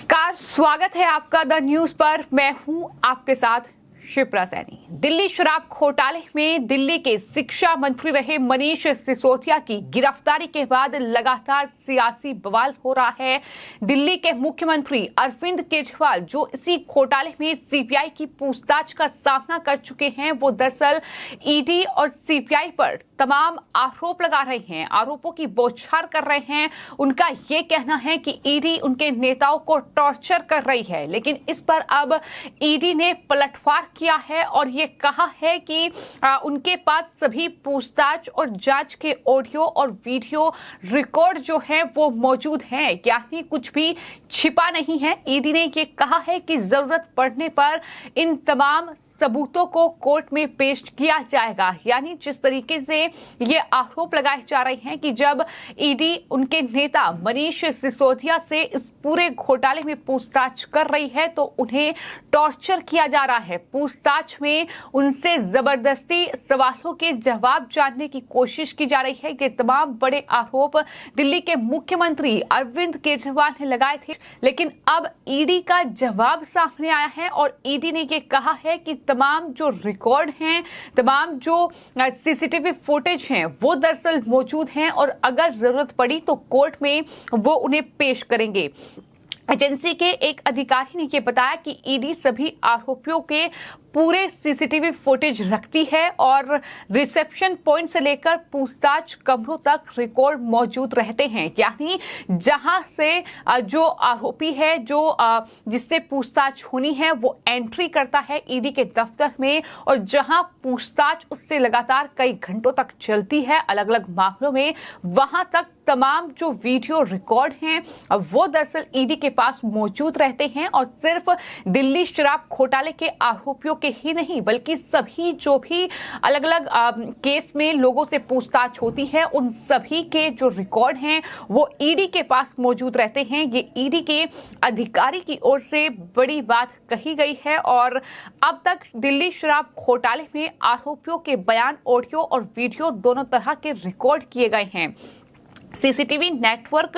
नमस्कार, स्वागत है आपका द न्यूज पर। मैं हूं आपके साथ शिप्रा सैनी। दिल्ली शराब घोटाले में दिल्ली के शिक्षा मंत्री रहे मनीष सिसोदिया की गिरफ्तारी के बाद लगातार सियासी बवाल हो रहा है। दिल्ली के मुख्यमंत्री अरविंद केजरीवाल जो इसी घोटाले में सीबीआई की पूछताछ का सामना कर चुके हैं, वो दरअसल ईडी और सीबीआई पर तमाम आरोप लगा रहे हैं, आरोपों की बौछार कर रहे हैं। उनका ये कहना है कि ईडी उनके नेताओं को टॉर्चर कर रही है, लेकिन इस पर अब ईडी ने पलटवार किया है और ये कहा है कि उनके पास सभी पूछताछ और जांच के ऑडियो और वीडियो रिकॉर्ड जो है वो मौजूद हैं, यानी कुछ भी छिपा नहीं है। ईडी ने ये कहा है कि जरूरत पड़ने पर इन तमाम सबूतों को कोर्ट में पेश किया जाएगा। यानी जिस तरीके से ये आरोप लगाए जा रहे हैं कि जब ईडी उनके नेता मनीष सिसोदिया से इस पूरे घोटाले में पूछताछ कर रही है तो उन्हें टॉर्चर किया जा रहा है। पूछताछ में उनसे जबरदस्ती सवालों के जवाब जानने की कोशिश की जा रही है। ये तमाम बड़े आरोप दिल्ली के मुख्यमंत्री अरविंद केजरीवाल ने लगाए थे, लेकिन अब ईडी का जवाब सामने आया है और ईडी ने ये कहा है कि तमाम जो रिकॉर्ड हैं, तमाम जो सीसीटीवी फुटेज हैं वो दरअसल मौजूद हैं और अगर जरूरत पड़ी तो कोर्ट में वो उन्हें पेश करेंगे। एजेंसी के एक अधिकारी ने यह बताया कि ईडी सभी आरोपियों के पूरे सीसीटीवी फुटेज रखती है और रिसेप्शन पॉइंट से लेकर पूछताछ कमरों तक रिकॉर्ड मौजूद रहते हैं। यानी जहां से जो आरोपी है, जो जिससे पूछताछ होनी है, वो एंट्री करता है ईडी के दफ्तर में और जहां पूछताछ उससे लगातार कई घंटों तक चलती है अलग अलग मामलों में, वहां तक तमाम जो वीडियो रिकॉर्ड हैं वो दरअसल ईडी के पास मौजूद रहते हैं और सिर्फ दिल्ली शराब घोटाले के आरोपियों के ही नहीं बल्कि सभी जो भी अलग अलग केस में लोगों से पूछताछ होती है, उन सभी के जो रिकॉर्ड हैं वो ईडी के पास मौजूद रहते हैं। ये ईडी के अधिकारी की ओर से बड़ी बात कही गई है और अब तक दिल्ली शराब घोटाले में आरोपियों के बयान, ऑडियो और वीडियो दोनों तरह के रिकॉर्ड किए गए हैं। सीसीटीवी नेटवर्क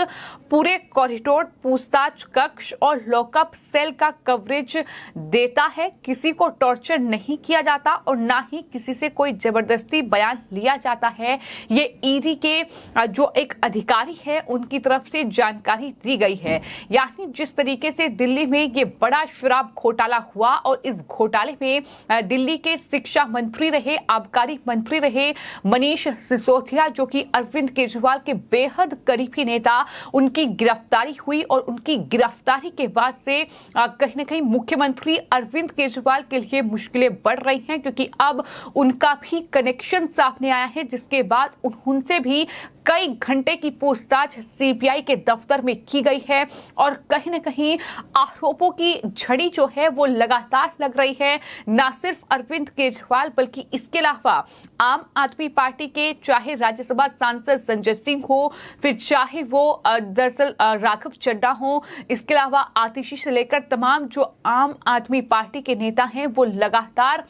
पूरे कॉरिडोर, पूछताछ कक्ष और लॉकअप सेल का कवरेज देता है। किसी को टॉर्चर नहीं किया जाता और ना ही किसी से कोई जबरदस्ती बयान लिया जाता है। ये ईडी के जो एक अधिकारी है उनकी तरफ से जानकारी दी गई है। यानी जिस तरीके से दिल्ली में ये बड़ा शराब घोटाला हुआ और इस घोटाले में दिल्ली के शिक्षा मंत्री रहे, आबकारी मंत्री रहे मनीष सिसोदिया जो कि अरविंद केजरीवाल के बेहद करीबी नेता, उनकी गिरफ्तारी हुई और उनकी गिरफ्तारी के बाद से कहीं ना कहीं मुख्यमंत्री अरविंद केजरीवाल के लिए मुश्किलें बढ़ रही हैं, क्योंकि अब उनका भी कनेक्शन सामने आया है, जिसके बाद उनसे भी कई घंटे की पूछताछ सीबीआई के दफ्तर में की गई है और कहीं ना कहीं आरोपों की झड़ी जो है वो लगातार लग रही है। न सिर्फ अरविंद केजरीवाल बल्कि इसके अलावा आम आदमी पार्टी के चाहे राज्यसभा सांसद संजय सिंह हो, फिर चाहे वो दरअसल राघव चड्ढा हो, इसके अलावा आतिशी से लेकर तमाम जो आम आदमी पार्टी के नेता हैं वो लगातार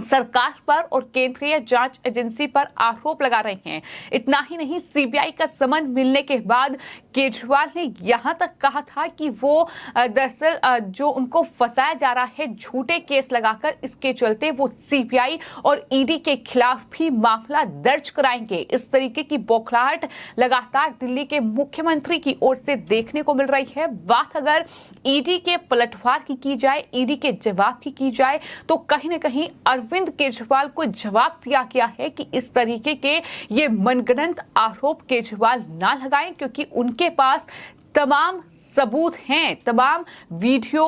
सरकार पर और केंद्रीय जांच एजेंसी पर आरोप लगा रहे हैं। इतना ही नहीं, सीबीआई का समन मिलने के बाद केजरीवाल ने यहां तक कहा था कि वो दरअसल जो उनको फंसाया जा रहा है झूठे केस लगाकर, इसके चलते वो सीबीआई और ईडी के खिलाफ भी मामला दर्ज कराएंगे। इस तरीके की बौखलाहट लगातार दिल्ली के मुख्यमंत्री की ओर से देखने को मिल रही है। बात अगर ईडी के पलटवार की जाए, ईडी के जवाब की जाए, तो कहीं ना कहीं अरविंद केजरीवाल को जवाब दिया गया है कि इस तरीके के ये मनगढ़ंत आरोप केजरीवाल ना लगाएं, क्योंकि उनके पास तमाम सबूत हैं, तमाम वीडियो,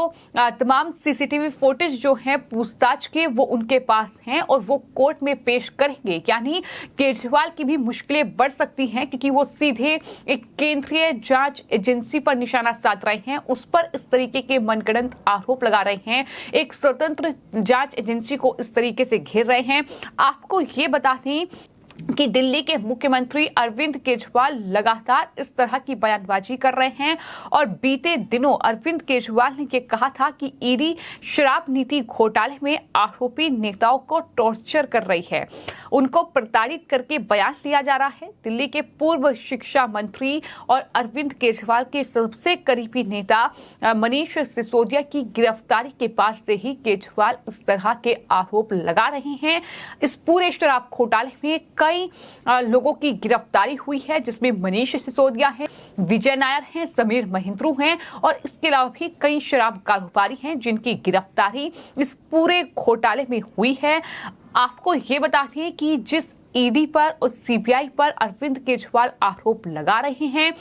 तमाम सीसीटीवी फुटेज जो हैं पूछताछ के वो उनके पास हैं और वो कोर्ट में पेश करेंगे। यानी केजरीवाल की भी मुश्किलें बढ़ सकती हैं, क्योंकि वो सीधे एक केंद्रीय जांच एजेंसी पर निशाना साध रहे हैं, उस पर इस तरीके के मनगढ़ंत आरोप लगा रहे हैं, एक स्वतंत्र जांच एजेंसी को इस तरीके से घेर रहे हैं। आपको ये बता दें कि दिल्ली के मुख्यमंत्री अरविंद केजरीवाल लगातार इस तरह की बयानबाजी कर रहे हैं और बीते दिनों अरविंद केजरीवाल ने ये कहा था कि ईडी शराब नीति घोटाले में आरोपी नेताओं को टॉर्चर कर रही है, उनको प्रताड़ित करके बयान लिया जा रहा है। दिल्ली के पूर्व शिक्षा मंत्री और अरविंद केजरीवाल के सबसे करीबी नेता मनीष सिसोदिया की गिरफ्तारी के बाद से ही केजरीवाल इस तरह के आरोप लगा रहे हैं। इस पूरे शराब घोटाले में कई लोगों की गिरफ्तारी हुई है, जिसमें मनीष सिसोदिया हैं, विजय नायर हैं, समीर महिंद्रू हैं और इसके अलावा भी कई शराब कारोबारी हैं जिनकी गिरफ्तारी इस पूरे घोटाले में हुई है। आपको ये बताते हैं कि जिस ईडी पर और सीबीआई पर अरविंद केजरीवाल आरोप लगा रहे हैं,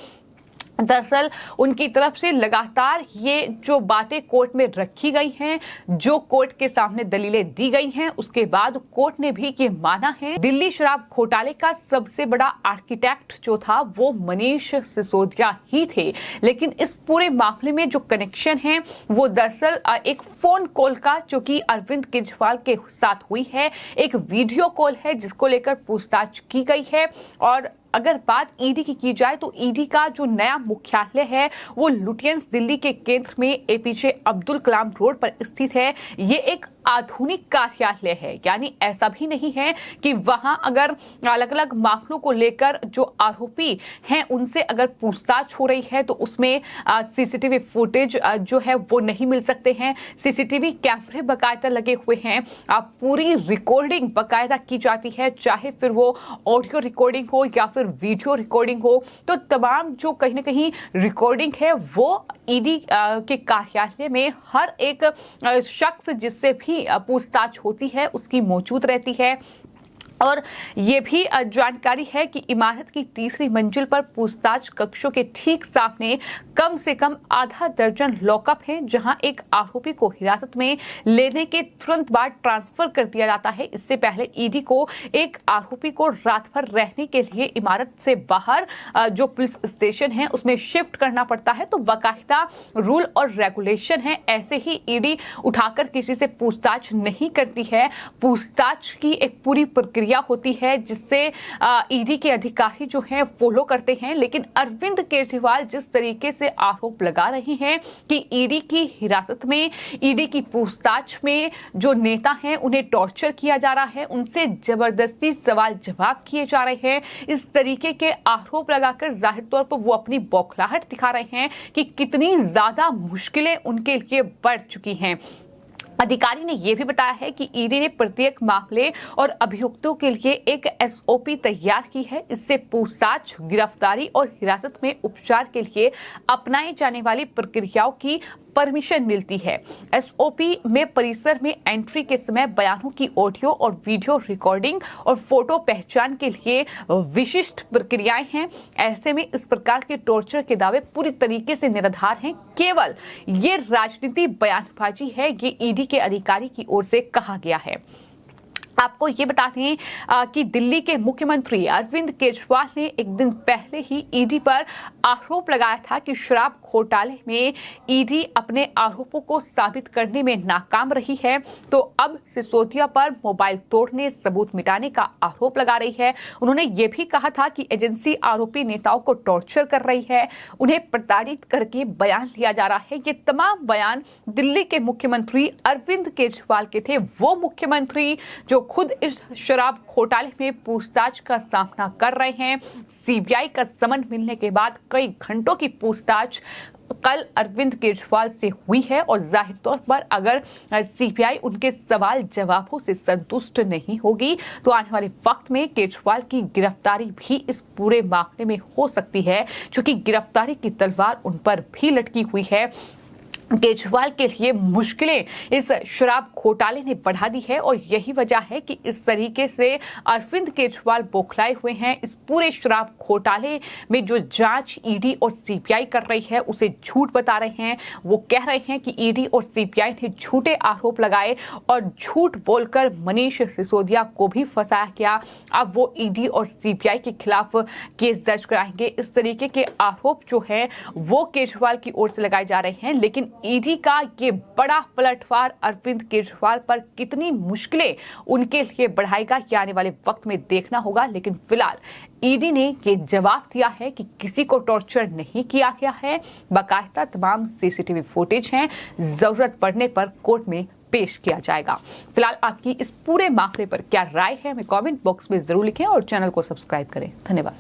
दरअसल उनकी तरफ से लगातार ये जो बातें कोर्ट में रखी गई हैं, जो कोर्ट के सामने दलीलें दी गई हैं, उसके बाद कोर्ट ने भी ये माना है दिल्ली शराब घोटाले का सबसे बड़ा आर्किटेक्ट जो था वो मनीष सिसोदिया ही थे। लेकिन इस पूरे मामले में जो कनेक्शन है वो दरअसल एक फोन कॉल का, जो कि अरविंद केजरीवाल के साथ हुई है, एक वीडियो कॉल है जिसको लेकर पूछताछ की गई है। और अगर बात ईडी की जाए तो ईडी का जो नया मुख्यालय है वो लुटियंस दिल्ली के केंद्र में एपीजे अब्दुल कलाम रोड पर स्थित है। ये एक आधुनिक कार्यालय है, यानी ऐसा भी नहीं है कि वहां अगर अलग अलग मामलों को लेकर जो आरोपी हैं उनसे अगर पूछताछ हो रही है तो उसमें सीसीटीवी फुटेज जो है वो नहीं मिल सकते हैं। सीसीटीवी कैमरे बकायदा लगे हुए हैं, पूरी रिकॉर्डिंग बकायदा की जाती है, चाहे फिर वो ऑडियो रिकॉर्डिंग हो या फिर वीडियो रिकॉर्डिंग हो। तो तमाम जो कहीं ना कहीं रिकॉर्डिंग है वो ईडी के कार्यालय में हर एक शख्स जिससे भी पूछताछ होती है उसकी मौजूद रहती है। और ये भी जानकारी है कि इमारत की तीसरी मंजिल पर पूछताछ कक्षों के ठीक सामने कम से कम आधा दर्जन लॉकअप हैं, जहां एक आरोपी को हिरासत में लेने के तुरंत बाद ट्रांसफर कर दिया जाता है। इससे पहले ईडी को एक आरोपी को रात भर रहने के लिए इमारत से बाहर जो पुलिस स्टेशन है उसमें शिफ्ट करना पड़ता है। तो बाकायदा रूल और रेगुलेशन है, ऐसे ही ईडी उठाकर किसी से पूछताछ नहीं करती है। पूछताछ की एक पूरी प्रक्रिया होती है जिससे ईडी के अधिकारी जो हैं फॉलो करते हैं। लेकिन अरविंद केजरीवाल जिस तरीके से आरोप लगा रहे हैं कि ईडी की हिरासत में, ईडी की पूछताछ में जो नेता हैं उन्हें टॉर्चर किया जा रहा है, उनसे जबरदस्ती सवाल जवाब किए जा रहे हैं, इस तरीके के आरोप लगाकर जाहिर तौर पर वो अपनी बौखलाहट दिखा रहे हैं कि कितनी ज्यादा मुश्किलें उनके लिए बढ़ चुकी हैं। अधिकारी ने यह भी बताया है कि ईडी ने प्रत्येक मामले और अभियुक्तों के लिए एक एसओपी तैयार की है। इससे पूछताछ, गिरफ्तारी और हिरासत में उपचार के लिए अपनाई जाने वाली प्रक्रियाओं की परमिशन मिलती है। एसओपी में परिसर में एंट्री के समय बयानों की ऑडियो और वीडियो रिकॉर्डिंग और फोटो पहचान के लिए विशिष्ट प्रक्रियाएं हैं। ऐसे में इस प्रकार के टॉर्चर के दावे पूरी तरीके से निराधार हैं। केवल ये राजनीति बयानबाजी है, ये ईडी के अधिकारी की ओर से कहा गया है। आपको ये बताते हैं कि दिल्ली के मुख्यमंत्री अरविंद केजरीवाल ने एक दिन पहले ही ईडी पर आरोप लगाया था कि शराब घोटाले में ईडी अपने आरोपों को साबित करने में नाकाम रही है। तो अब सिसोदिया पर मोबाइल तोड़ने, सबूत मिटाने का आरोप लगा रही है। उन्होंने ये भी कहा था कि एजेंसी आरोपी नेताओं को टॉर्चर कर रही है, उन्हें प्रताड़ित करके बयान लिया जा रहा है। ये तमाम बयान दिल्ली के मुख्यमंत्री अरविंद केजरीवाल के थे, वो मुख्यमंत्री जो खुद इस शराब घोटाले में पूछताछ का सामना कर रहे हैं। सीबीआई का समन मिलने के बाद कई घंटों की पूछताछ कल अरविंद केजरीवाल से हुई है और जाहिर तौर पर अगर सीबीआई उनके सवाल जवाबों से संतुष्ट नहीं होगी तो आने वाले वक्त में केजरीवाल की गिरफ्तारी भी इस पूरे मामले में हो सकती है, क्योंकि गिरफ्तारी की तलवार उन पर भी लटकी हुई है। केजरीवाल के लिए मुश्किलें इस शराब घोटाले ने बढ़ा दी है और यही वजह है कि इस तरीके से अरविंद केजरीवाल बौखलाए हुए हैं। इस पूरे शराब घोटाले में जो जांच ईडी और सीबीआई कर रही है उसे झूठ बता रहे हैं। वो कह रहे हैं कि ईडी और सीबीआई ने झूठे आरोप लगाए और झूठ बोलकर मनीष सिसोदिया को भी फंसाया गया। अब वो ईडी और सीबीआई के खिलाफ केस दर्ज कराएंगे। इस तरीके के आरोप जो है वो केजरीवाल की ओर से लगाए जा रहे हैं, लेकिन ईडी का ये बड़ा पलटवार अरविंद केजरीवाल पर कितनी मुश्किलें उनके लिए बढ़ाएगा, ये आने वाले वक्त में देखना होगा। लेकिन फिलहाल ईडी ने ये जवाब दिया है कि किसी को टॉर्चर नहीं किया गया है, बाकायदा तमाम सीसीटीवी फुटेज हैं, जरूरत पड़ने पर कोर्ट में पेश किया जाएगा। फिलहाल आपकी इस पूरे मामले पर क्या राय है, हमें कमेंट बॉक्स में जरूर लिखें और चैनल को सब्सक्राइब करें। धन्यवाद।